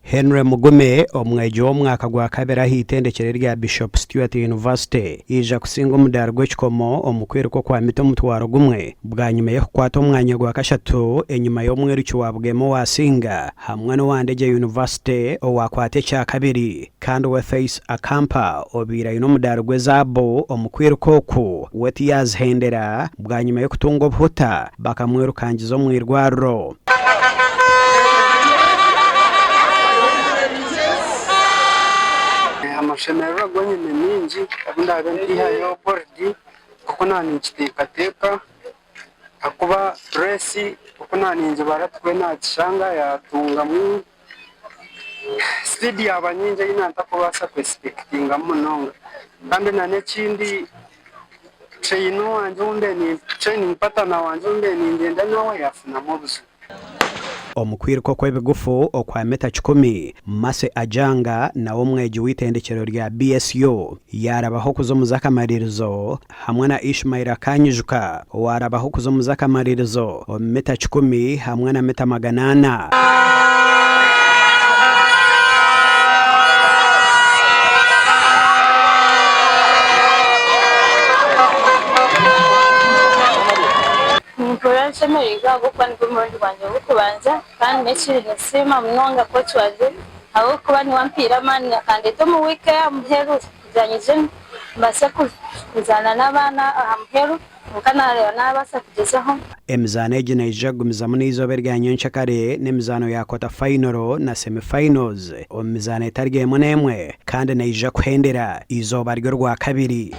Henry Mugume omwejo w'omwaka gwa kabiri ahitendekere rya Bishop Stuart University ija kusinga omudaro gw'ekikomo omukwiruko kwa mito omutwaro gumwe bwa nyuma yo kukwata omwanya gwa kashatu enyuma y'omweruki wabwemo wasinga hamwe n'owandege University owakwata ekya kabiri kandi we Faith Akampa obira ino omudaro gw'ezaabu omukwiruko oku weti yazihendera bwa nyuma yo kutunga obuhuta bakamwirukangiza omwirwariro. Amashemerero gonyine mingi abindaga ndihayo bordi kuko nani kitekateka akuba resi kuko nani nje baratwe nakishanga yatunga mu speed yabanyinje inanta kubasa kwespectinga munonga kandi nane kindi cheino wanje unde ni training partner wanje unde ni ngenda nawe yafuna mobuzo omukwiruko kw'ebigufu okwa mita 10 Mase Ajanga na omweji w'itendekero rya BSU yarabaho kuzomuza akamaririzo hamwe na Ishmael Kanyijuka warabaho kuzomuza akamaririzo mita 10 hamwe na mita 800. Meriga gukwa ni kumurindi wanje bukubanza kandi nekiri nesima mnonga coach waje aho kuba ni wampira mani kandi to mu week ya muheru kujanyije mbase kuzana n'abana amuheru mukana rero nabasa kugezaho emizano egina ijagumiza munizo berga nyonchakare nemizano ya quarter final na semi finals omizano etarigemo nemwe kandi naija kuhendera izoba ryo rwa kabiri.